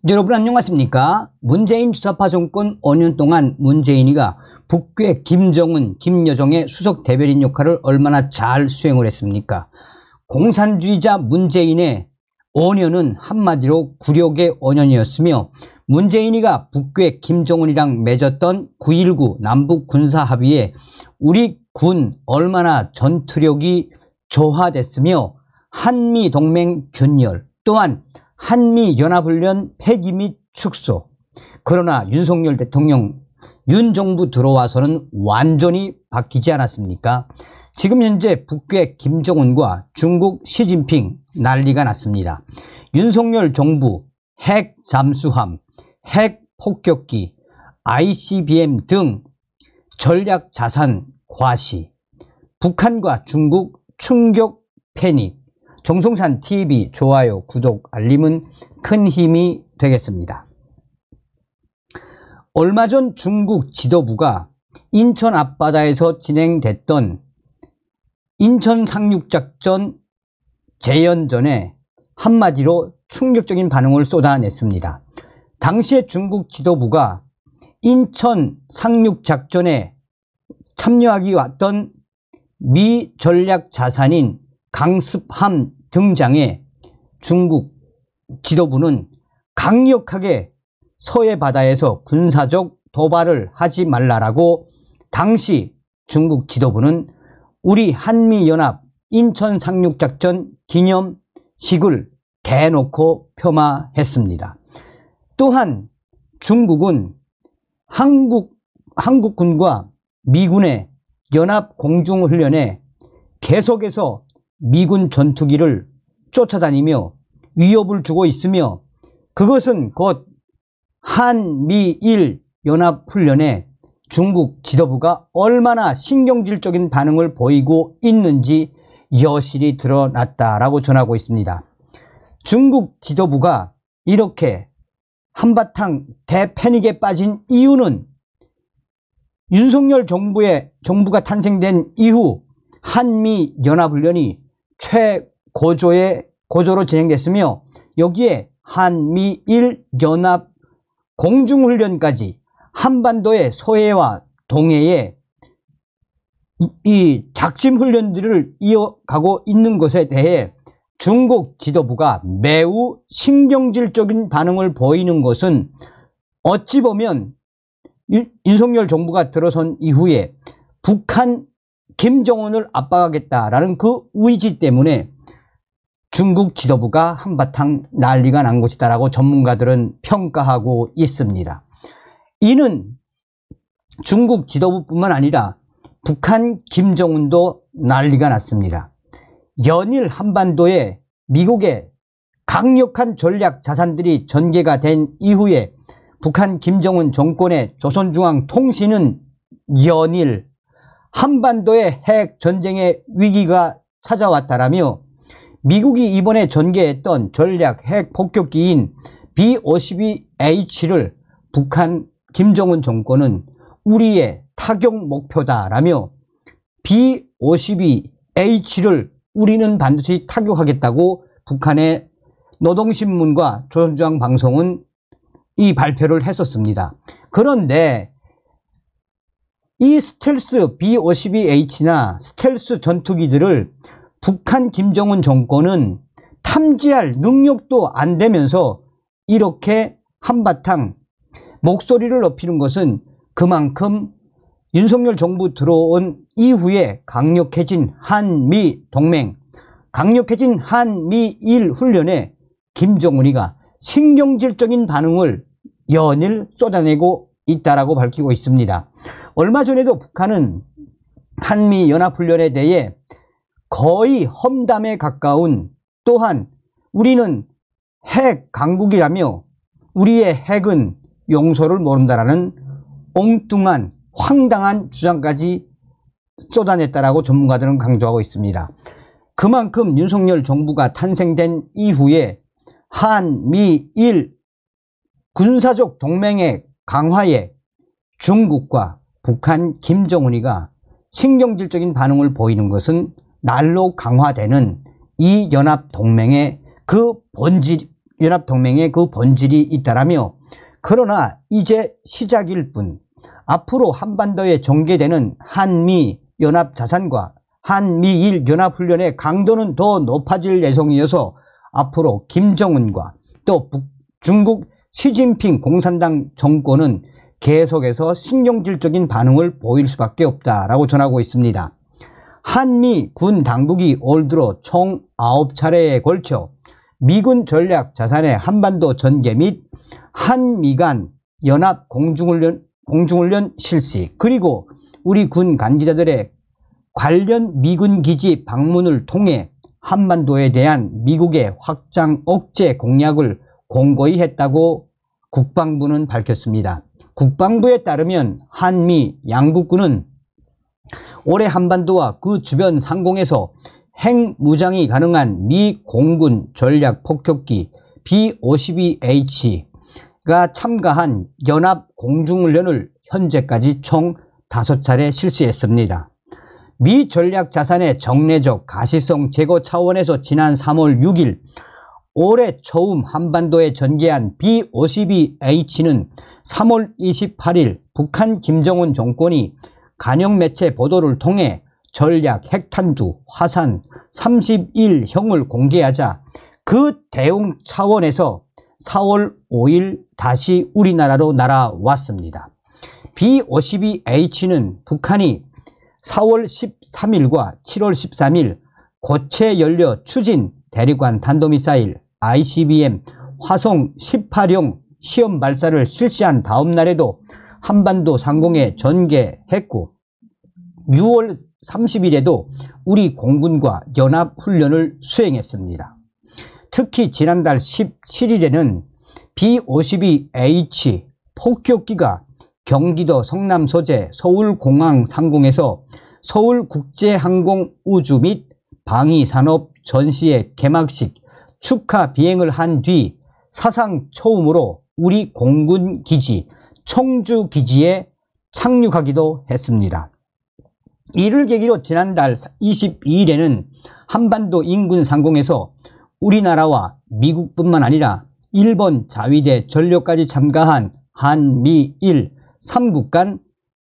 여러분 안녕하십니까? 문재인 주사파 정권 5년 동안 문재인이가 북괴 김정은, 김여정의 수석 대변인 역할을 얼마나 잘 수행을 했습니까? 공산주의자 문재인의 5년은 한마디로 굴욕의 5년이었으며 문재인이가 북괴 김정은이랑 맺었던 9.19 남북 군사합의에 우리 군 얼마나 전투력이 저하됐으며 한미동맹 균열 또한 한미연합훈련 폐기 및 축소. 그러나 윤석열 대통령, 윤 정부 들어와서는 완전히 바뀌지 않았습니까? 지금 현재 북괴 김정은과 중국 시진핑 난리가 났습니다. 윤석열 정부 핵 잠수함, 핵 폭격기, ICBM 등 전략 자산 과시, 북한과 중국 충격 패닉. 정성산 TV 좋아요, 구독, 알림은 큰 힘이 되겠습니다. 얼마 전 중국 지도부가 인천 앞바다에서 진행됐던 인천 상륙작전 재연전에 한마디로 충격적인 반응을 쏟아냈습니다. 당시에 중국 지도부가 인천 상륙작전에 참여하기 왔던 미 전략 자산인 강습함 등장에 중국 지도부는 강력하게 서해 바다에서 군사적 도발을 하지 말라라고 당시 중국 지도부는 우리 한미연합 인천 상륙작전 기념식을 대놓고 폄하했습니다. 또한 중국은 한국군과 미군의 연합 공중훈련에 계속해서 미군 전투기를 쫓아다니며 위협을 주고 있으며 그것은 곧 한미일 연합훈련에 중국 지도부가 얼마나 신경질적인 반응을 보이고 있는지 여실히 드러났다라고 전하고 있습니다. 중국 지도부가 이렇게 한바탕 대패닉에 빠진 이유는 윤석열 정부가 탄생된 이후 한미연합훈련이 최고조로 진행됐으며 여기에 한미일 연합 공중훈련까지 한반도의 서해와 동해에 이 작심훈련들을 이어가고 있는 것에 대해 중국 지도부가 매우 신경질적인 반응을 보이는 것은 어찌 보면 윤석열 정부가 들어선 이후에 북한 김정은을 압박하겠다라는 그 의지 때문에 중국 지도부가 한바탕 난리가 난 것이다라고 전문가들은 평가하고 있습니다. 이는 중국 지도부뿐만 아니라 북한 김정은도 난리가 났습니다. 연일 한반도에 미국의 강력한 전략 자산들이 전개가 된 이후에 북한 김정은 정권의 조선중앙통신은 연일 한반도의 핵 전쟁의 위기가 찾아왔다라며 미국이 이번에 전개했던 전략 핵 폭격기인 B-52H를 북한 김정은 정권은 우리의 타격 목표다라며 B-52H를 우리는 반드시 타격하겠다고 북한의 노동신문과 조선중앙방송은 이 발표를 했었습니다. 그런데 이 스텔스 B-52H나 스텔스 전투기들을 북한 김정은 정권은 탐지할 능력도 안 되면서 이렇게 한바탕 목소리를 높이는 것은 그만큼 윤석열 정부 들어온 이후에 강력해진 한미 동맹, 강력해진 한미일 훈련에 김정은이가 신경질적인 반응을 연일 쏟아내고 있다라고 밝히고 있습니다. 얼마 전에도 북한은 한미연합훈련에 대해 거의 험담에 가까운 또한 우리는 핵 강국이라며 우리의 핵은 용서를 모른다라는 엉뚱한 황당한 주장까지 쏟아냈다라고 전문가들은 강조하고 있습니다. 그만큼 윤석열 정부가 탄생된 이후에 한미일 군사적 동맹의 강화에 중국과 북한 김정은이가 신경질적인 반응을 보이는 것은 날로 강화되는 이 연합동맹의 그 한미연합동맹의 그 본질이 있다라며, 그러나 이제 시작일 뿐 앞으로 한반도에 전개되는 한미연합자산과 한미일 연합훈련의 강도는 더 높아질 예정이어서 앞으로 김정은과 또 중국 시진핑 공산당 정권은 계속해서 신경질적인 반응을 보일 수밖에 없다라고 전하고 있습니다. 한미 군 당국이 올 들어 총 9차례에 걸쳐 미군 전략 자산의 한반도 전개 및 한미 간 연합 공중훈련 실시, 그리고 우리 군 관계자들의 관련 미군 기지 방문을 통해 한반도에 대한 미국의 확장 억제 공약을 공고히 했다고 국방부는 밝혔습니다. 국방부에 따르면 한미 양국군은 올해 한반도와 그 주변 상공에서 핵무장이 가능한 미 공군 전략 폭격기 B-52H가 참가한 연합 공중훈련을 현재까지 총 5차례 실시했습니다. 미 전략 자산의 정례적 가시성 제거 차원에서 지난 3월 6일 올해 처음 한반도에 전개한 B-52H는 3월 28일 북한 김정은 정권이 간영 매체 보도를 통해 전략 핵탄두 화산 31형을 공개하자 그 대응 차원에서 4월 5일 다시 우리나라로 날아왔습니다. B-52H는 북한이 4월 13일과 7월 13일 고체 연료 추진 대륙간 탄도미사일 ICBM 화성 18형 시험 발사를 실시한 다음 날에도 한반도 상공에 전개했고 6월 30일에도 우리 공군과 연합훈련을 수행했습니다. 특히 지난달 17일에는 B-52H 폭격기가 경기도 성남 소재 서울공항 상공에서 서울국제항공우주 및 방위산업 전시회 개막식 축하 비행을 한 뒤 사상 처음으로 우리 공군 기지 청주 기지에 착륙하기도 했습니다. 이를 계기로 지난달 22일에는 한반도 인근 상공에서 우리나라와 미국뿐만 아니라 일본 자위대 전력까지 참가한 한미일 3국 간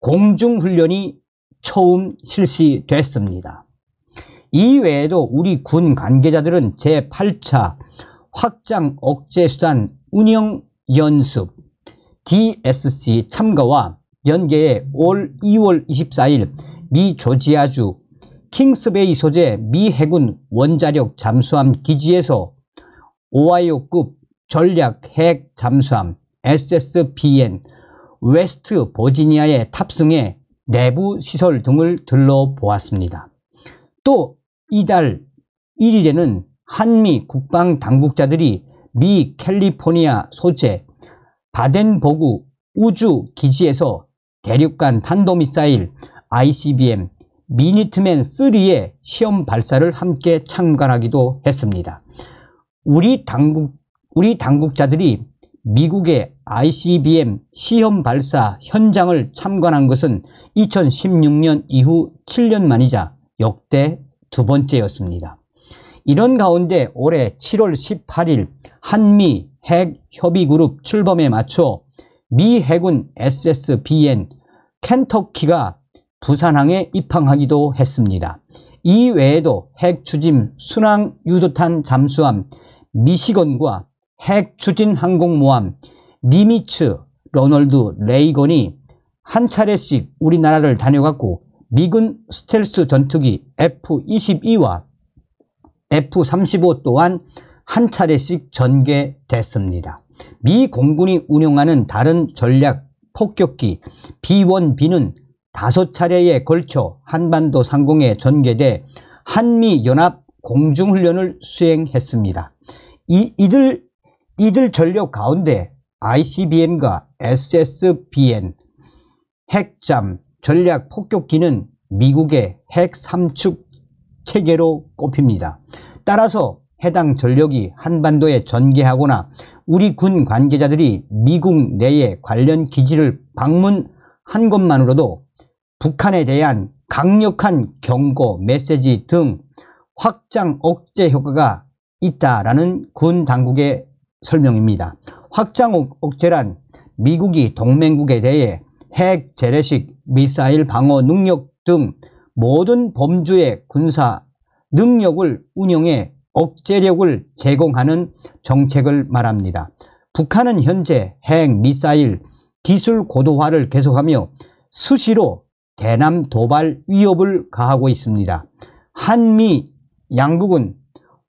공중훈련이 처음 실시됐습니다. 이외에도 우리 군 관계자들은 제8차 확장 억제 수단 운영 연습 DSC 참가와 연계해 올 2월 24일 미 조지아주 킹스베이 소재 미 해군 원자력 잠수함 기지에서 오하이오급 전략 핵 잠수함 SSBN 웨스트 버지니아에 탑승해 내부 시설 등을 둘러보았습니다. 또 이달 1일에는 한미 국방 당국자들이 미 캘리포니아 소재 바덴버그 우주 기지에서 대륙간 탄도미사일 ICBM 미니트맨 3의 시험 발사를 함께 참관하기도 했습니다. 우리 당국자들이 미국의 ICBM 시험 발사 현장을 참관한 것은 2016년 이후 7년 만이자 역대 두 번째였습니다. 이런 가운데 올해 7월 18일 한미 핵협의그룹 출범에 맞춰 미 해군 SSBN 켄터키가 부산항에 입항하기도 했습니다. 이외에도 핵추진 순항 유도탄 잠수함 미시건과 핵추진 항공모함 니미츠 로널드 레이건이 한 차례씩 우리나라를 다녀갔고 미군 스텔스 전투기 F-22와 F-35 또한 한 차례씩 전개됐습니다. 미 공군이 운용하는 다른 전략 폭격기 B-1B는 5차례에 걸쳐 한반도 상공에 전개돼 한미연합 공중훈련을 수행했습니다. 이들 전력 가운데 ICBM과 SSBN 핵잠 전략 폭격기는 미국의 핵 3축 체계로 꼽힙니다. 따라서 해당 전력이 한반도에 전개하거나 우리 군 관계자들이 미국 내의 관련 기지를 방문한 것만으로도 북한에 대한 강력한 경고 메시지 등 확장 억제 효과가 있다라는 군 당국의 설명입니다. 확장 억제란 미국이 동맹국에 대해 핵, 재래식, 미사일 방어 능력 등 모든 범주의 군사 능력을 운영해 억제력을 제공하는 정책을 말합니다. 북한은 현재 핵, 미사일 기술 고도화를 계속하며 수시로 대남 도발 위협을 가하고 있습니다. 한미 양국은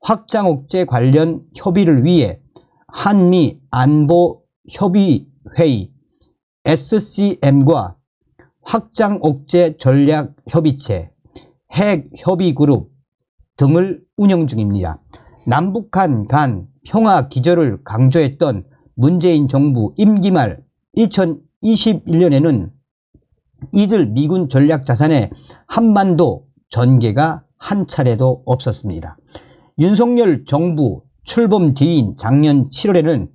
확장 억제 관련 협의를 위해 한미 안보협의회의 SCM과 확장 억제 전략 협의체, 핵 협의그룹 등을 운영 중입니다. 남북한 간 평화 기조를 강조했던 문재인 정부 임기 말 2021년에는 이들 미군 전략 자산의 한반도 전개가 한 차례도 없었습니다. 윤석열 정부 출범 뒤인 작년 7월에는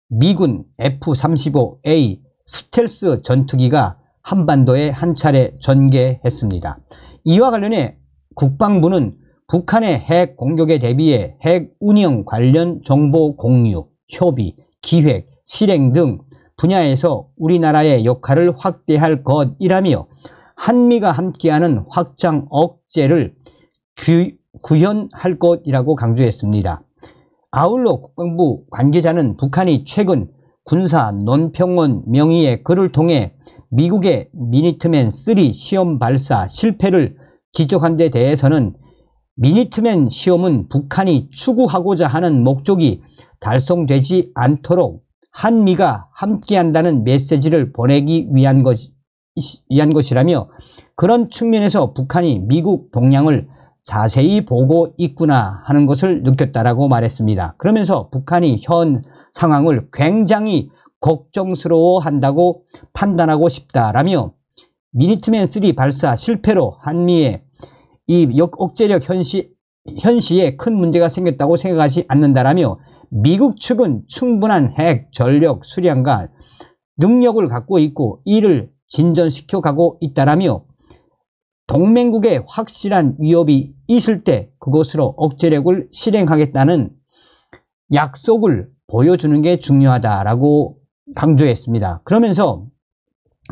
미군 F-35A 스텔스 전투기가 한반도에 한 차례 전개했습니다. 이와 관련해 국방부는 북한의 핵 공격에 대비해 핵 운영 관련 정보 공유, 협의, 기획, 실행 등 분야에서 우리나라의 역할을 확대할 것이라며 한미가 함께하는 확장 억제를 구현할 것이라고 강조했습니다. 아울러 국방부 관계자는 북한이 최근 군사 논평원 명의의 글을 통해 미국의 미니트맨 3 시험 발사 실패를 지적한 데 대해서는 미니트맨 시험은 북한이 추구하고자 하는 목적이 달성되지 않도록 한미가 함께한다는 메시지를 보내기 위한 것이라며 그런 측면에서 북한이 미국 동향을 자세히 보고 있구나 하는 것을 느꼈다라고 말했습니다. 그러면서 북한이 현 상황을 굉장히 걱정스러워한다고 판단하고 싶다라며 미니트맨 3 발사 실패로 한미의 이 억제력 현시에 큰 문제가 생겼다고 생각하지 않는다라며 미국 측은 충분한 핵, 전력, 수량과 능력을 갖고 있고 이를 진전시켜 가고 있다라며 동맹국에 확실한 위협이 있을 때 그것으로 억제력을 실행하겠다는 약속을 보여주는 게 중요하다라고 강조했습니다. 그러면서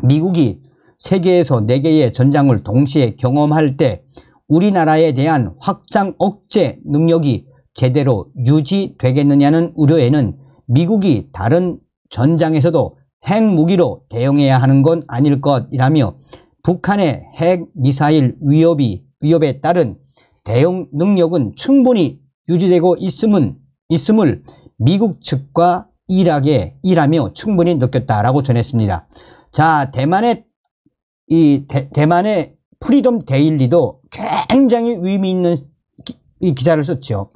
미국이 세계에서 4개의 전장을 동시에 경험할 때 우리나라에 대한 확장 억제 능력이 제대로 유지되겠느냐는 우려에는 미국이 다른 전장에서도 핵무기로 대응해야 하는 건 아닐 것이라며 북한의 핵 미사일 위협에 따른 대응 능력은 충분히 유지되고 있음을 미국 측과 일하며 충분히 느꼈다라고 전했습니다. 자, 대만의 프리덤 데일리도 굉장히 의미 있는 기사를 썼죠.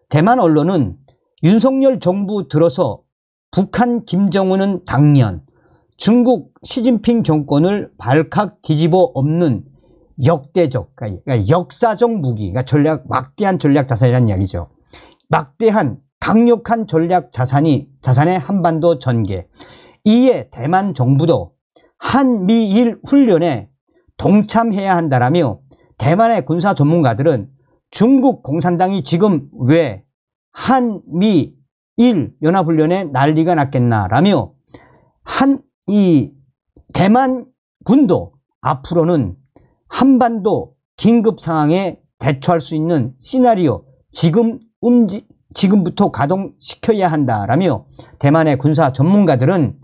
대만 언론은 윤석열 정부 들어서 북한 김정은은 당년 중국 시진핑 정권을 발칵 뒤집어 엎는 역대적, 그러니까 역사적 무기, 그러니까 막대한 전략 자산이라는 이야기죠. 막대한 강력한 전략 자산의 한반도 전개. 이에 대만 정부도 한미일 훈련에 동참해야 한다라며 대만의 군사 전문가들은 중국 공산당이 지금 왜 한미일 연합훈련에 난리가 났겠나라며 이 대만 군도 앞으로는 한반도 긴급 상황에 대처할 수 있는 시나리오 지금부터 가동시켜야 한다라며 대만의 군사 전문가들은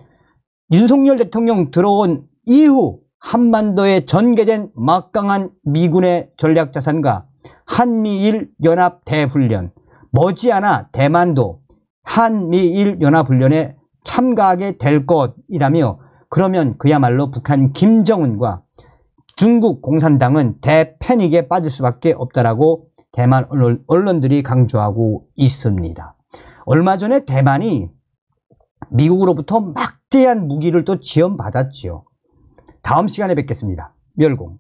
윤석열 대통령 들어온 이후 한반도에 전개된 막강한 미군의 전략자산과 한미일 연합 대훈련, 머지않아 대만도 한미일 연합훈련에 참가하게 될 것이라며 그러면 그야말로 북한 김정은과 중국 공산당은 대패닉에 빠질 수밖에 없다라고 대만 언론들이 강조하고 있습니다. 얼마 전에 대만이 미국으로부터 막대한 무기를 또 지원받았지요. 다음 시간에 뵙겠습니다. 멸공.